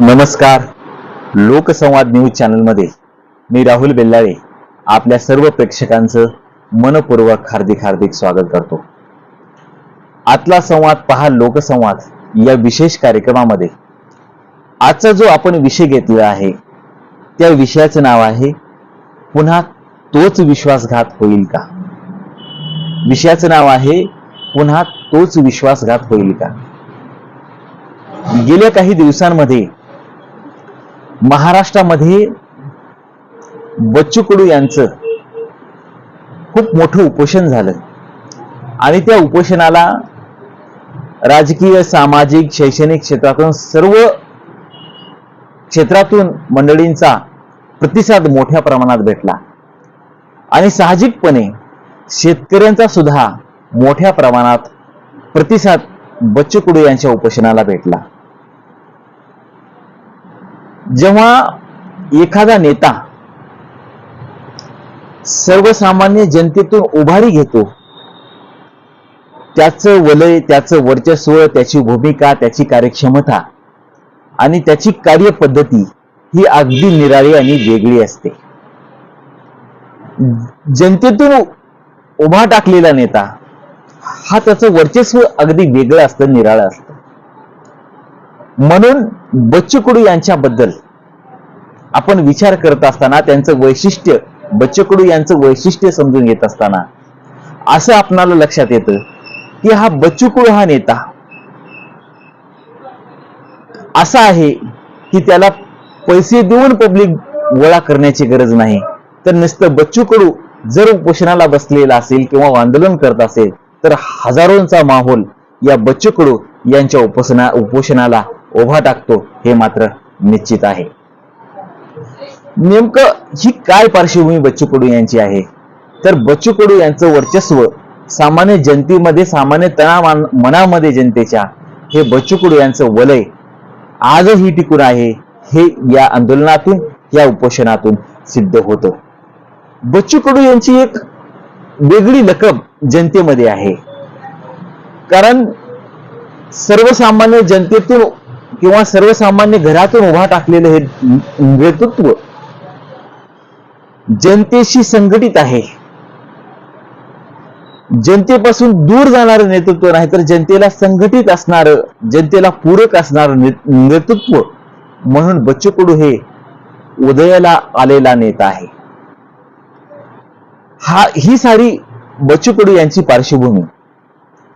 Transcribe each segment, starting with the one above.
नमस्कार. लोकसंवाद न्यूज चॅनलमध्ये मी राहुल बेल्लाळे आपल्या सर्व प्रेक्षकांचं मनपूर्वक हार्दिक स्वागत करतो. आजचा संवाद पहा लोकसंवाद या विशेष कार्यक्रमामध्ये आजचा जो आपण विषय घेतला आहे त्या विषयाचं नाव आहे पुन्हा तोच विश्वासघात होईल का. विषयाचं नाव आहे पुन्हा तोच विश्वासघात होईल का. गेल्या काही दिवसांमध्ये महाराष्ट्रामध्ये बच्चू कडू यांचं खूप मोठं उपोषण झालं आणि त्या उपोषणाला राजकीय, सामाजिक, शैक्षणिक क्षेत्रातून सर्व क्षेत्रातून मंडळींचा प्रतिसाद मोठ्या प्रमाणात भेटला आणि साहजिकपणे शेतकऱ्यांचा सुद्धा मोठ्या प्रमाणात प्रतिसाद बच्चू कडू यांच्या उपोषणाला भेटला. जेव्हा एखादा नेता सर्वसामान्य जनतेतून उभारी घेतो, त्याचं वलय, त्याचं वर्चस्व, त्याची भूमिका, त्याची कार्यक्षमता आणि त्याची कार्यपद्धती ही अगदी निराळी आणि वेगळी असते. जनतेतून उभा टाकलेला नेता हा त्याचं वर्चस्व अगदी वेगळं असतं, निराळं असतं. म्हणून बच्चू कडू यांच्याबद्दल आपण विचार करत असताना, त्यांचं वैशिष्ट्य, बच्चू कडू यांचं वैशिष्ट्य समजून घेत असताना असं आपणाला लक्षात येतं की हा बच्चू कडू हा नेता असा आहे की त्याला पैसे देऊन पब्लिक गोळा करण्याची गरज नाही. तर नुसतं बच्चू कडू जर उपोषणाला बसलेला असेल किंवा आंदोलन करत असेल तर हजारोंचा माहोल या बच्चू कडू यांच्या उपोषणाला उभा टाकतो हे मात्र निश्चित आहे. नेमकं ही काय पार्श्वभूमी बच्चू कडू यांची आहे तर बच्चू कडू यांचं वर्चस्व सामान्य जनतेमध्ये, सामान्य मनामध्ये जनतेच्या हे बच्चू कडू यांचं वलय आजही टिकून आहे. हे या आंदोलनातून, या उपोषणातून सिद्ध होतं. बच्चू कडू यांची एक वेगळी लकब जनतेमध्ये आहे. कारण सर्वसामान्य जनतेतून किंवा सर्वसामान्य घरातून उभा टाकलेलं हे नेतृत्व जनतेशी संघटित आहे. जनतेपासून दूर जाणारं नेतृत्व नाही, तर जनतेला संघटित असणारं, जनतेला पूरक असणारं नेतृत्व म्हणून बच्चू कडू हे उदयाला आलेला नेता आहे. ही सारी बच्चू कडू यांची पार्श्वभूमी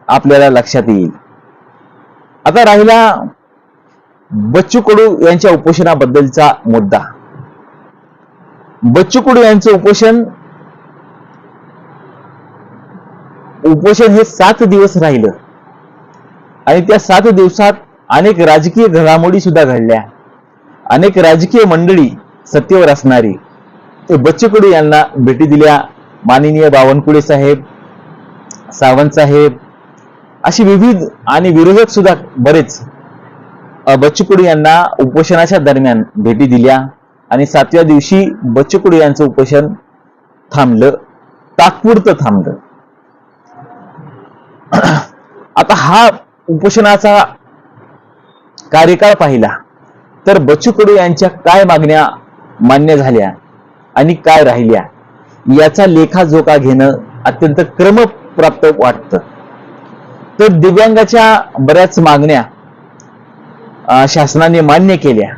आपल्याला लक्षात येईल. आता राहिला बच्चू कडू यांच्या उपोषणाबद्दलचा मुद्दा. बच्चू कडू यांचं उपोषण हे 7 दिवस राहिलं आणि त्या 7 दिवसात अनेक राजकीय घडामोडी सुद्धा घडल्या. अनेक राजकीय मंडळी सत्तेवर असणारी ते बच्चू कडू यांना भेटी दिल्या. माननीय बावनकुळे साहेब, सावंत साहेब अशी विविध आणि विरोधक सुद्धा बरेच बच्चू कडू यांना उपोषणाच्या दरम्यान भेटी दिल्या आणि 7व्या दिवशी बच्चू कडू यांचं उपोषण थांबलं, तात्पुरतं थांबलं. आता हा उपोषणाचा कार्यकाळ पाहिला तर बच्चू कडू यांच्या काय मागण्या मान्य झाल्या आणि काय राहिल्या याचा लेखाजोखा घेणं अत्यंत क्रमप्राप्त वाटतं. तर दिव्यांगाच्या बऱ्याच मागण्या शासनाने मान्य केल्या,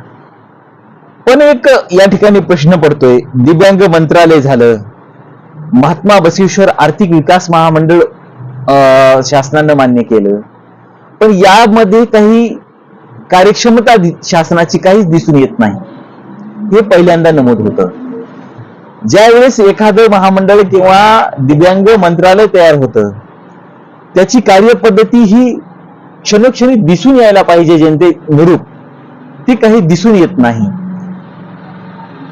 पण एक या ठिकाणी प्रश्न पडतोय. दिव्यांग मंत्रालय झालं, महात्मा बसवेश्वर आर्थिक विकास महामंडळ शासनानं मान्य केलं, पण यामध्ये काही कार्यक्षमता शासनाची काहीच दिसून येत नाही. हे पहिल्यांदा नमूद होतं. ज्यावेळेस एखादं महामंडळ किंवा दिव्यांग मंत्रालय तयार होतं त्याची कार्यपद्धती ही क्षणोक्षणी दिसून यायला पाहिजे जनतेनुरूप, ती काही दिसून येत नाही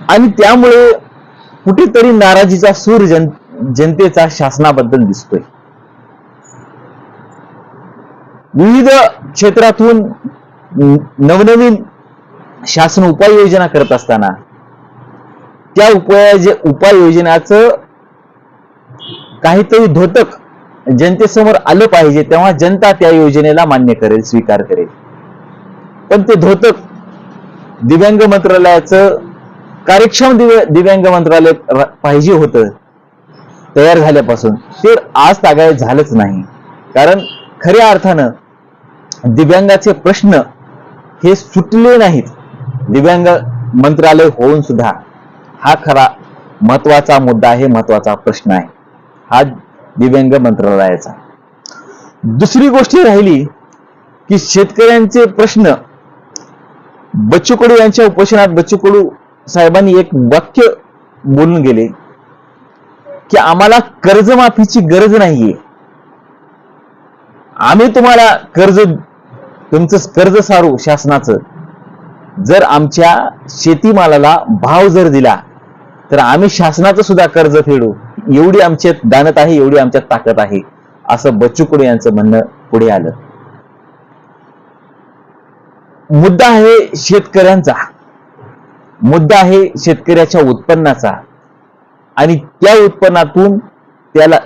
आणि त्यामुळे कुठेतरी नाराजीचा सूर जनतेचा शासनाबद्दल दिसतोय. विविध क्षेत्रातून नवनवीन शासन उपाययोजना करत असताना त्या उपाययोजनाचं काहीतरी धोतक जनतेसमोर आलं पाहिजे, तेव्हा जनता त्या योजनेला मान्य करेल, स्वीकार करेल. पण ते धोतक दिव्यांग मंत्रालयाचं कार्यक्षम दिव्यांग मंत्रालय पाहिजे होतं तयार झाल्यापासून, ते आज तागायत झालंच नाही. कारण खऱ्या अर्थानं दिव्यांगाचे प्रश्न हे सुटले नाहीत. दिव्यांग मंत्रालय होऊन सुद्धा हा खरा महत्वाचा मुद्दा आहे, महत्वाचा प्रश्न आहे हा दिव्यांग मंत्रालयाचा. दुसरी गोष्ट राहिली की शेतकऱ्यांचे प्रश्न. बच्चू कडू यांच्या उपोषणात बच्चू कडू साहेबांनी एक वाक्य बोलून गेले की आम्हाला कर्जमाफीची गरज नाहीये. आम्ही तुम्हाला तुमचं कर्ज सारू शासनाचं, जर आमच्या शेतीमालाला भाव जर दिला तर आम्ही शासनाचं सुद्धा कर्ज फेडू, एवढी आमच्यात दानत आहे, एवढी आमच्यात ताकद आहे, असं बच्चू कडू यांचं म्हणणं पुढे आलं. मुद्दा आहे शेतकऱ्यांचा, मुद्दा आहे शेतकऱ्याच्या उत्पन्नाचा, आणि त्या उत्पन्नातून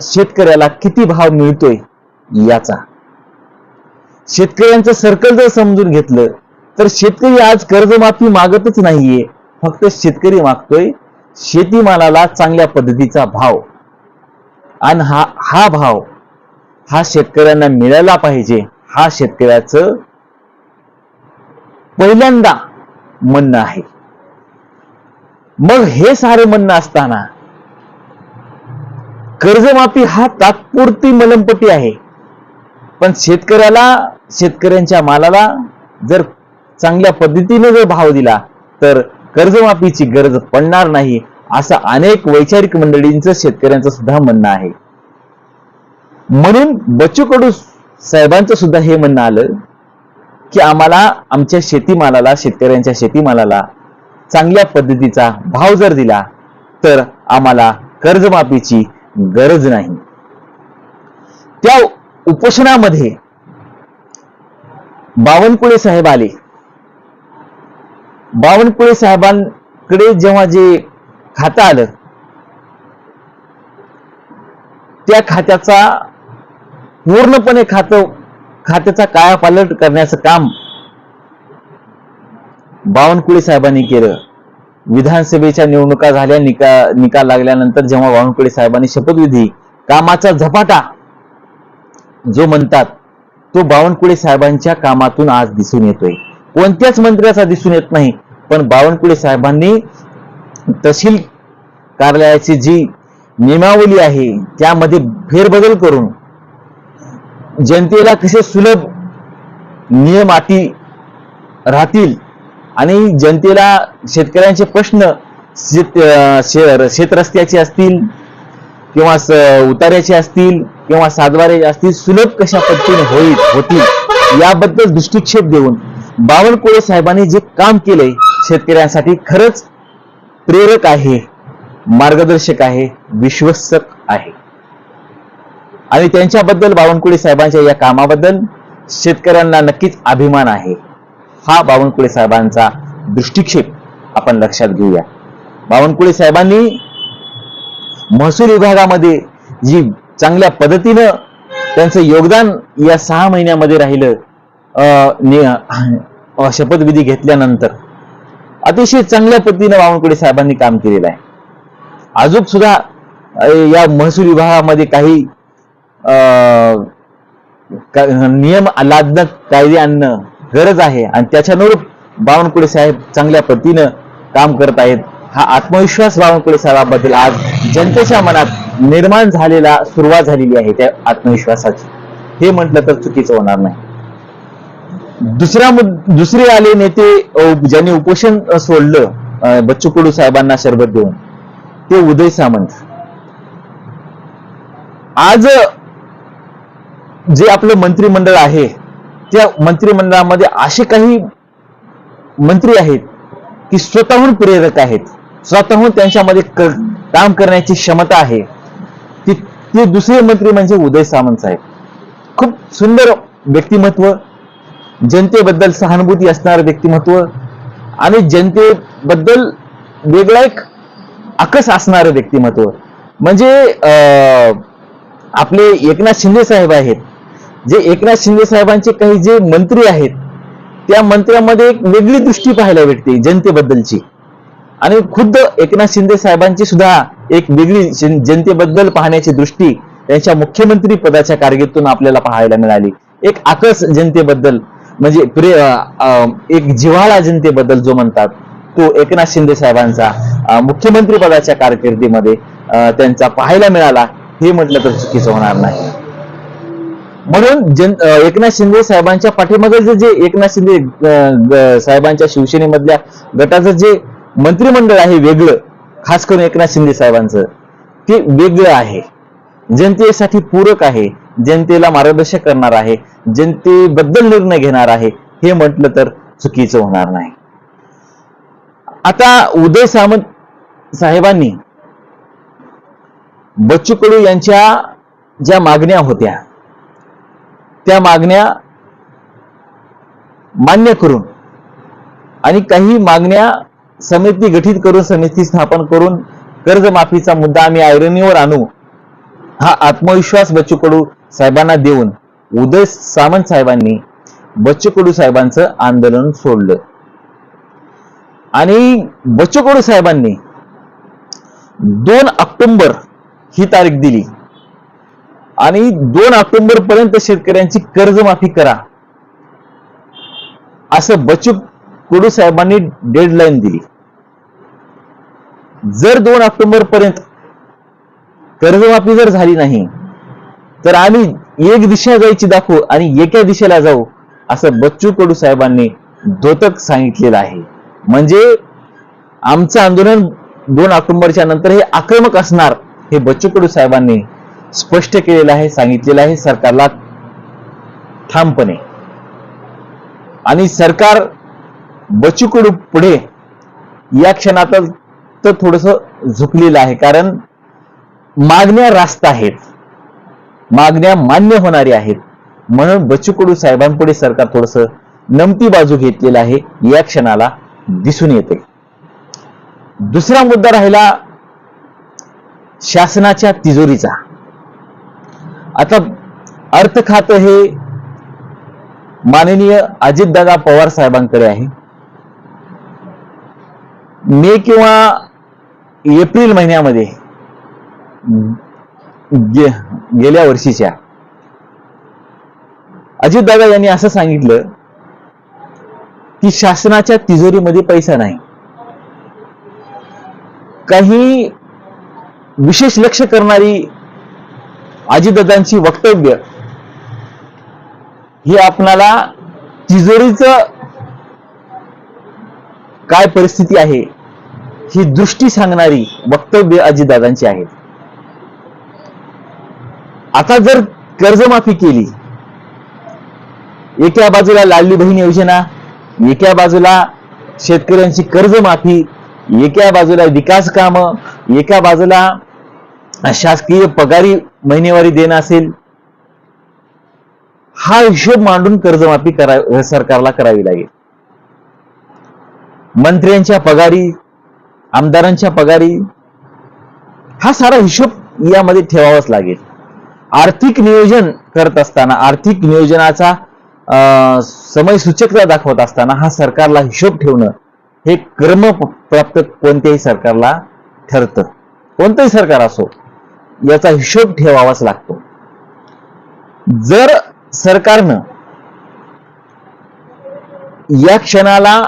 शेतकऱ्याला किती भाव मिळतोय याचा. शेतकऱ्यांचं सर्कल जर समजून घेतलं तर शेतकरी आज कर्जमाफी मागतच नाहीये, फक्त शेतकरी मागतोय शेतीमालाला चांगल्या पद्धतीचा भाव, आणि हा भाव हा शेतकऱ्यांना मिळाला पाहिजे, हा शेतकऱ्याचं पहिल्यांदा म्हणणं आहे. मग हे सारे म्हणणं असताना कर्जमाफी हा तात्पुरती मलमपट्टी आहे, पण शेतकऱ्यांच्या मालाला जर चांगल्या पद्धतीने जर भाव दिला तर कर्जमाफीची गरज पडणार नाही, असं अनेक वैचारिक मंडळींचं शेतकऱ्यांचं सुद्धा म्हणणं आहे. म्हणून बच्चू कडू साहेबांचं सुद्धा हे म्हणणं आलं की आम्हाला आमच्या शेतीमालाला, शेतकऱ्यांच्या शेतीमालाला चांगल्या पद्धतीचा भाव जर दिला तर आम्हाला कर्जमाफीची गरज नाही. त्या उपोषणामध्ये बावनकुळे साहेब आले. बावनकुळे साहेबांकडे जेव्हा जे खातं आलं, त्या खात्याचा पूर्णपणे खात्याचा कायापालट करण्याचं काम बावनकुळे साहेबांनी केलं. विधानसभेच्या निवडणुका झाल्या, निकाल लागल्यानंतर जेव्हा बावनकुळे साहेबांनी शपथविधी, कामाचा झपाटा जो म्हणतात, तो बावनकुळे साहेबांच्या कामातून आज दिसून येतोय. कोणत्याच मंत्र्याचा दिसून येत नाही, पण बावनकुळे साहेबांनी तहसील कार्यालयाची जी नियमावली आहे त्यामध्ये फेरबदल करून जनतेला कसे सुलभ नियम अटी राहतील आणि जनतेला शेतकऱ्यांचे प्रश्न शेतरस्त्याचे असतील किंवा उतार्याचे असतील किंवा सातबारे असतील, सुलभ कशा पद्धतीने होतील याबद्दल दृष्टिक्षेप देऊन बावनकुळे साहेबांनी जे काम केलंय शेतकऱ्यांसाठी खरंच प्रेरक आहे, मार्गदर्शक आहे, विश्वसक आहे. आणि त्यांच्याबद्दल, बावनकुळे साहेबांच्या या कामाबद्दल शेतकऱ्यांना नक्कीच अभिमान आहे. हा बावनकुळे साहेबांचा दृष्टिक्षेप आपण लक्षात घेऊया. बावनकुळे साहेबांनी महसूल विभागामध्ये जी चांगल्या पद्धतीनं त्यांचं योगदान या 6 महिन्यामध्ये राहिलं, शपथविधी घेतल्यानंतर अतिशय चांगल्या पद्धतीने बावनकुळे साहेबांनी काम केलेलं आहे. अजून सुद्धा या महसूल विभागामध्ये काही नियम लादणं, कायदे आणणं गरज आहे, आणि त्याच्यानुरूप बावनकुळे साहेब चांगल्या पद्धतीनं काम करत आहेत. हा आत्मविश्वास बावनकुळे साहेबांबद्दल आज जनतेच्या मनात निर्माण झालेला, सुरुवात झालेली आहे त्या आत्मविश्वासाची, हे म्हटलं तर चुकीचं होणार नाही. दुसरे आले नेते ज्यांनी उपोषण सोडलं बच्चू कडू साहेबांना शरबत देऊन, ते उदय सामंत. आज जे आपलं मंत्रिमंडळ आहे त्या मंत्रिमंडळामध्ये असे काही मंत्री आहेत की स्वतःहून प्रेरक आहेत, स्वतःहून त्यांच्यामध्ये काम करण्याची क्षमता आहे. ते दुसरे मंत्री म्हणजे उदय सामंत साहेब. खूप सुंदर व्यक्तिमत्व, जनतेबद्दल सहानुभूती असणारं व्यक्तिमत्व आणि जनतेबद्दल वेगळा एक आकस असणारं व्यक्तिमत्व. म्हणजे आपले एकनाथ शिंदे साहेब आहेत, जे एकनाथ शिंदे साहेबांचे काही जे मंत्री आहेत त्या मंत्र्यामध्ये एक वेगळी दृष्टी पाहायला भेटते जनतेबद्दलची, आणि खुद्द एकनाथ शिंदे साहेबांची सुद्धा एक वेगळी जनतेबद्दल पाहण्याची दृष्टी त्यांच्या मुख्यमंत्री पदाच्या कारकिर्दीतून आपल्याला पाहायला मिळाली. एक आकस जनतेबद्दल, म्हणजे एक जिव्हाळा जनतेबद्दल जो म्हणतात, तो एकनाथ शिंदे साहेबांचा मुख्यमंत्री पदाच्या कारकिर्दीमध्ये त्यांचा पाहायला मिळाला, हे म्हटलं तर चुकीचं होणार नाही. म्हणून एकनाथ शिंदे साहेबांच्या पाठीमागे जे एकनाथ शिंदे साहेबांच्या शिवसेनेमधल्या गटाचं जे मंत्रिमंडळ आहे वेगळं, खास करून एकनाथ शिंदे साहेबांचं, ते वेगळं आहे, जनतेसाठी पूरक आहे, जनतेला मार्गदर्शक करणार आहे, जनतेबद्दल निर्णय घेणार आहे, हे म्हटलं तर चुकीचं होणार नाही. आता उदय सामंत साहेबांनी बच्चू कडू यांच्या ज्या मागण्या होत्या त्या मागण्या मान्य करून आणि काही मागण्या समिती गठीत करून, समिती स्थापन करून कर्जमाफीचा मुद्दा आम्ही ऐरणीवर आणू, हा आत्मविश्वास बच्चू कडू साहेबांना देऊन उदय सामंत साहेबांनी बच्चू कडू साहेबांचं आंदोलन सोडलं. आणि बच्चू कडू साहेबांनी 2 ऑक्टोबर ही तारीख दिली आणि 2 ऑक्टोबर पर्यंत शेतकऱ्यांची कर्जमाफी करा, असं बच्चू कडू साहेबांनी डेडलाईन दिली. जर 2 ऑक्टोबर पर्यंत कर्जमाफी जर झाली नाही तर आम्ही एक दिशा जायची दाखवू आणि एका दिशेला जाऊ, असं बच्चू कडू साहेबांनी धोतक सांगितलेलं आहे. म्हणजे आमचं आंदोलन 2 ऑक्टोबरच्या नंतर हे आक्रमक असणार, हे बच्चू कडू साहेबांनी स्पष्ट केलेलं आहे, सांगितलेलं आहे सरकारला ठामपणे. आणि सरकार बच्चू कडू पुढे या क्षणात तर थोडस झुकलेलं आहे, कारण मागण्या रास्त आहेत, मागण्या मान्य होणारी आहेत, म्हणून बच्चू कडू साहेबांपुढे सरकार थोडस नमती बाजू घेतलेला आहे, या क्षणाला दिसून येते. दुसरा मुद्दा राहिला शासनाच्या तिजोरीचा. आता अर्थ खातं हे माननीय अजितदादा पवार साहेबांकडे आहे. मे किंवा एप्रिल महिन्यामध्ये गेल्या वर्षीच्या अजितदादा यांनी असं सांगितलं की शासनाच्या तिजोरीमध्ये पैसा नाही. काही विशेष लक्ष करणारी अजितदादांची वक्तव्य ही आपणाला तिजोरीचं काय परिस्थिती आहे ही दृष्टी सांगणारी वक्तव्य अजितदादांची आहेत. आता जर कर्जमाफी केली, एका बाजूला लाडली बहीण योजना, एका बाजूला शेतकऱ्यांची कर्जमाफी, एका बाजूला विकास कामं, एका बाजूला शासकीय पगारी महिनेवारी देणं असेल, हा हिशोब मांडून कर्जमाफी सरकारला करावी लागेल. मंत्र्यांच्या पगारी, आमदारांच्या पगारी, हा सारा हिशोब यामध्ये ठेवावाच लागेल. आर्थिक नियोजन करत असताना, आर्थिक नियोजनाचा समयसूचकता दाखवत असताना हा सरकारला हिशोब ठेवणं हे क्रमप्राप्त कोणत्याही सरकारला ठरतं. कोणतंही सरकार असो, याचा हिशोब ठेवावाच लागतो. जर सरकारनं या क्षणाला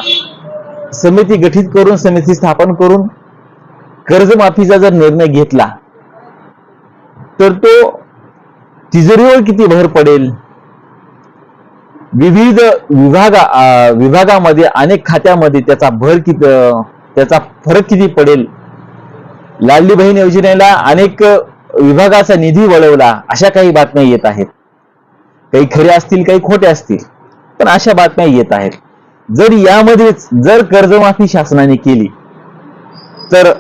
समिती गठीत करून, समिती स्थापन करून कर्जमाफीचा जर निर्णय घेतला तर तो तिजोरीवर किती भर पडेल, विविध विभागामध्ये अनेक खात्यामध्ये त्याचा फरक किती पडेल. लाडली बहीण योजनेला अनेक विभागाचा निधी वळवला, अशा काही बातम्या येत आहेत. काही खऱ्या असतील, काही खोट्या असतील, पण अशा बातम्या येत आहेत. जर यामध्येच जर कर्जमाफी शासनाने केली तर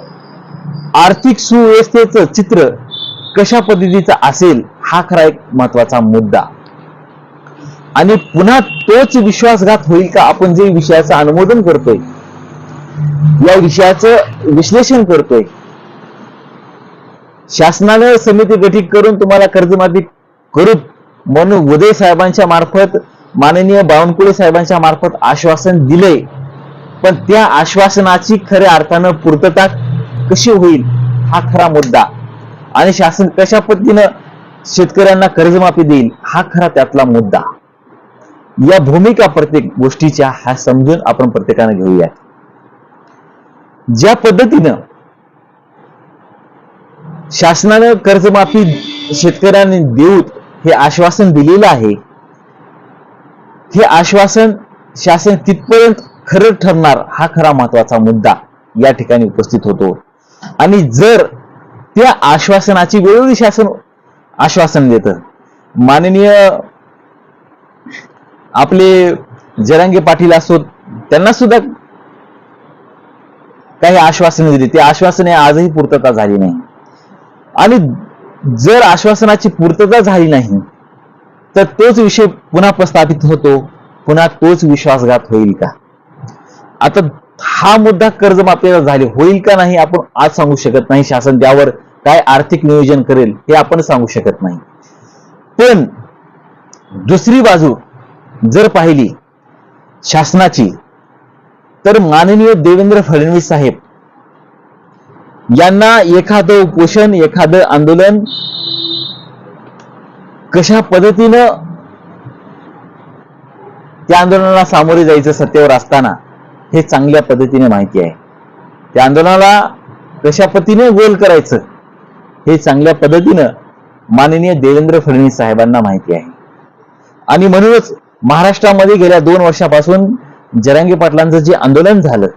आर्थिक सुव्यवस्थेचं चित्र कशा पद्धतीचा असेल, हा खरा एक महत्वाचा मुद्दा. आणि पुन्हा तोच विश्वासघात होईल का, आपण जे विषयाचं अनुमोदन करतोय, या विषयाचं विश्लेषण करतोय, शासनाने समिती गठीत करून तुम्हाला कर्जमाफी करू म्हणून उदय साहेबांच्या मार्फत माननीय बावनकुळे साहेबांच्या मार्फत आश्वासन दिले, पण त्या आश्वासनाची खऱ्या अर्थानं पूर्तता कशी होईल हा खरा मुद्दा, आणि शासन कशा पद्धतीनं शेतकऱ्यांना कर्जमाफी देईल हा खरा त्यातला मुद्दा. या भूमिका प्रत्येक गोष्टीच्या हा समजून आपण प्रत्येकाने घेऊयात. ज्या पद्धतीनं शासनानं कर्जमाफी शेतकऱ्यांनी देऊ हे आश्वासन दिलेलं आहे, हे आश्वासन शासन कितपर्यंत खरं ठरणार हा खरा महत्वाचा मुद्दा या ठिकाणी उपस्थित होतो. आणि जर त्या आश्वासनाची वेळोवेळी शासन आश्वासन देतं, माननीय आपले जरांगे पाटील असो त्यांना सुद्धा काही आश्वासने दिली, ते आश्वासने आजही पूर्तता झाली नाही. आणि जर आश्वासनाची पूर्तता झाली नाही तर तोच विषय पुन्हा प्रस्थापित होतो, पुन्हा तोच विश्वासघात होईल का? आता हा मुद्दा कर्जमाफीला झाले होईल का नाही आपण आज सांगू शकत नाही. शासन त्यावर काय आर्थिक नियोजन करेल हे आपण सांगू शकत नाही. पण दुसरी बाजू जर पाहिली शासनाची, तर माननीय देवेंद्र फडणवीस साहेब यांना एखादं उपोषण, एखादं आंदोलन कशा पद्धतीनं त्या आंदोलनाला सामोरे जायचं सत्तेवर असताना हे चांगल्या पद्धतीने माहिती आहे. त्या आंदोलनाला कशा पद्धतीने गोल करायचं हे चांगल्या पद्धतीनं माननीय देवेंद्र फडणवीस साहेबांना माहिती आहे. आणि म्हणूनच महाराष्ट्रामध्ये गेल्या 2 वर्षापासून जरांगे पाटलांचं जे आंदोलन झालं,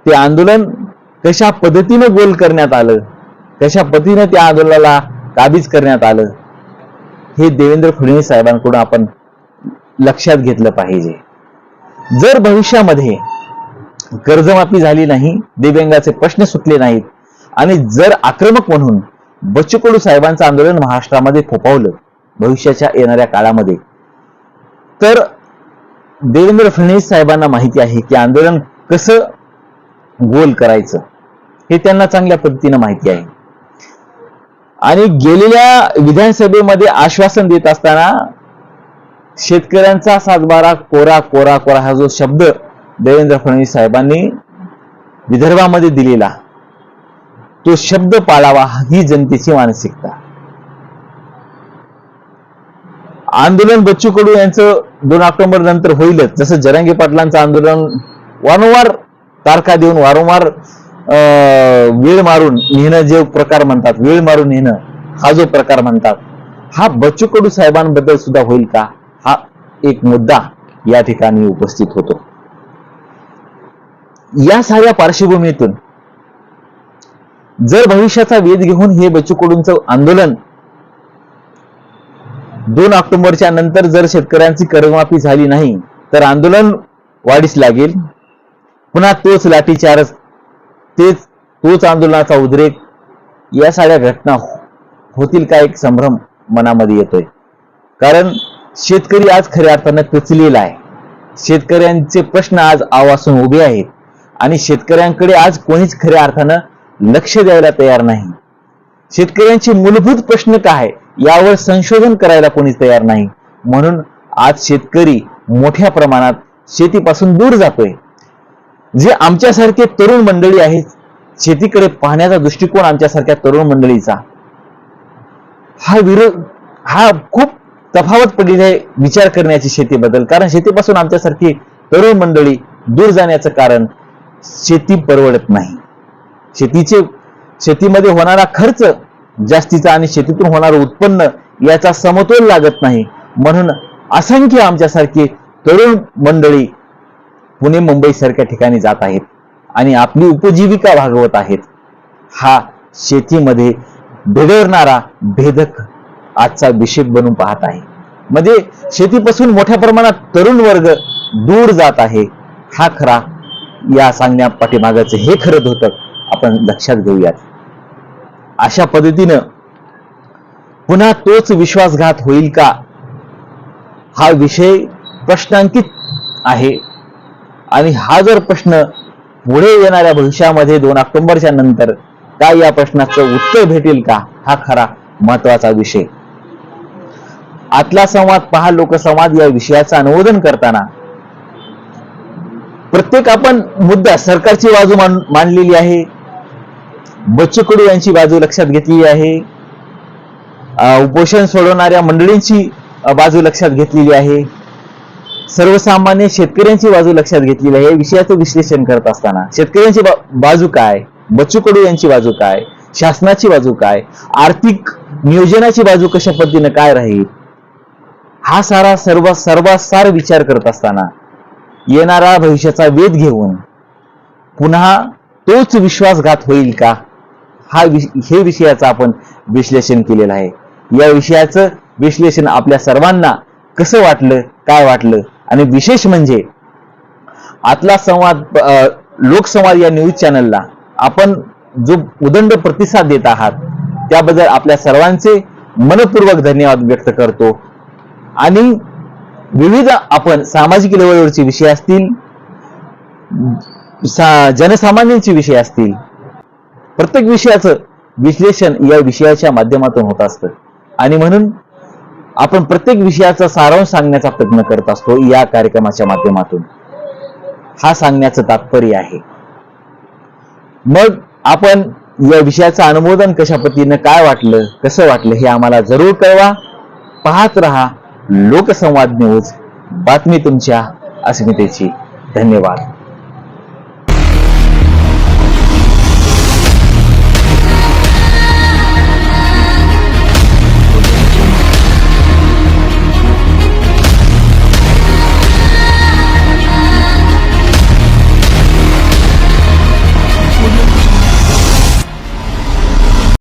ते आंदोलन कशा पद्धतीनं गोल करण्यात आलं, कशा पद्धतीनं त्या आंदोलनाला काबीज करण्यात आलं, हे देवेंद्र फडणवीस साहेबांकडून आपण लक्षात घेतलं पाहिजे. जर भविष्यामध्ये कर्जमाफी झाली नाही, दिव्यांगाचे प्रश्न सुटले नाहीत, आणि जर आक्रमक म्हणून बच्चू कडू साहेबांचं आंदोलन महाराष्ट्रामध्ये फोफावलं भविष्याच्या येणाऱ्या काळामध्ये, तर देवेंद्र फडणवीस साहेबांना माहिती आहे की आंदोलन कसं गोल करायचं हे त्यांना चांगल्या पद्धतीनं माहिती आहे. आणि गेलेल्या विधानसभेमध्ये आश्वासन देत असताना शेतकऱ्यांचा 7/12 कोरा कोरा कोरा हा जो शब्द देवेंद्र फडणवीस साहेबांनी विदर्भामध्ये दिलेला, तो शब्द पाळावा ही जनतेची मानसिकता. आंदोलन बच्चू कडू यांचं 2 ऑक्टोबर नंतर होईलच, जसं जरांगे पाटलांचं आंदोलन वारंवार तारखा देऊन वारंवार वेळ मारून नेणं जे प्रकार म्हणतात, वेळ मारून नेणं हा जो प्रकार म्हणतात, हा बच्चू कडू साहेबांबद्दल सुद्धा होईल का हा एक मुद्दा या ठिकाणी उपस्थित होतो. या साऱ्या पार्श्वभूमीतून जर भविष्याचा वेध घेऊन हे बच्चू कडूंचं आंदोलन 2 ऑक्टोबरच्या नंतर जर शेतकऱ्यांची कर्जमाफी झाली नाही तर आंदोलन वाढीस लागेल, पुन्हा तोच लाठीचार्ज, तोच आंदोलनाचा उद्रेक, या साऱ्या घटना होतील का एक संभ्रम मनामध्ये येतोय. कारण शेतकरी आज खऱ्या अर्थानं पिचलेला आहे. शेतकऱ्यांचे प्रश्न आज आवासून उभे आहेत आणि शेतकऱ्यांकडे आज कोणीच खऱ्या अर्थानं लक्ष द्यायला तयार नाही. शेतकऱ्यांचे मूलभूत प्रश्न काय यावर संशोधन करायला कोणीच तयार नाही. म्हणून आज शेतकरी मोठ्या प्रमाणात शेतीपासून दूर जातोय. जे आमच्यासारखे तरुण मंडळी आहेत, शेतीकडे पाहण्याचा दृष्टिकोन आमच्यासारख्या तरुण मंडळीचा हा खूप तफावत पडलेली आहे विचार करण्याची शेतीबद्दल. कारण शेतीपासून आमच्यासारखी तरुण मंडळी दूर जाण्याचं कारण शेती परवडत नाही. शेतीमध्ये होणारा खर्च जास्तीचा आणि शेतीतून होणारं उत्पन्न याचा समतोल लागत नाही. म्हणून असंख्य आमच्यासारखी तरुण मंडळी पुणे मुंबई सारख्या ठिकाणी जात आहेत आणि आपली उपजीविका भागवत आहेत. हा शेतीमध्ये भेदरणारा भेदक आजचा विषय बनून पाहत आहे. म्हणजे शेतीपासून मोठ्या प्रमाणात तरुण वर्ग दूर जात आहे. हा खरा या सांगण्या पाठीमागाचं हे खरं धोतक आपण लक्षात घेऊयात. अशा पद्धतीनं पुन्हा तोच विश्वासघात होईल का हा विषय प्रश्नांकित आहे. आणि हा जर प्रश्न पुढे येणाऱ्या भविष्यामध्ये 2 ऑक्टोबरच्या नंतर काय या प्रश्नाचं उत्तर भेटेल का हा खरा महत्वाचा विषय. आतला संवाद पहा लोकसंवाद या विषयाचं अनुमोदन करताना प्रत्येक आपण मुद्दा सरकारची बाजू मांडलेली आहे, बच्चू कडू यांची बाजू लक्षात घेतलेली आहे, उपोषण सोडवणाऱ्या मंडळींची बाजू लक्षात घेतलेली आहे, सर्वसामान्य शेतकऱ्यांची बाजू लक्षात घेतलेली आहे. विषयाचं विश्लेषण करत असताना शेतकऱ्यांची बाजू काय, बच्चू कडू यांची बाजू काय, शासनाची बाजू काय, आर्थिक नियोजनाची बाजू कशा पद्धतीने काय राहील, हा सारा सर्वासार विचार करत असताना येणारा भविष्याचा वेध घेऊन पुन्हा तोच विश्वासघात होईल का, हे विषयाचं आपण विश्लेषण केलेलं आहे. या विषयाचं विश्लेषण आपल्या सर्वांना कसं वाटलं, काय वाटलं, आणि विशेष म्हणजे आतला संवाद लोकसंवाद या न्यूज चॅनलला आपण जो उदंड प्रतिसाद देत आहात त्याबद्दल आपल्या सर्वांचे मनपूर्वक धन्यवाद व्यक्त करतो. आणि विविध आपण सामाजिक लेवलवरचे विषय असतील, जनसामान्यांचे विषय असतील, प्रत्येक विषयाचं विश्लेषण या विषयाच्या माध्यमातून होत असतं. आणि म्हणून आपण प्रत्येक विषयाचा सारांश सांगण्याचा प्रयत्न करत असतो या कार्यक्रमाच्या माध्यमातून. हा सांगण्याचं तात्पर्य आहे. मग आपण या विषयाचं अनुमोदन कशा पद्धतीनं, काय वाटलं, कसं वाटलं हे आम्हाला जरूर कळवा. पाहत रहा लोकसंवाद न्यूज, बातमी तुमच्या अस्मितेची. धन्यवाद.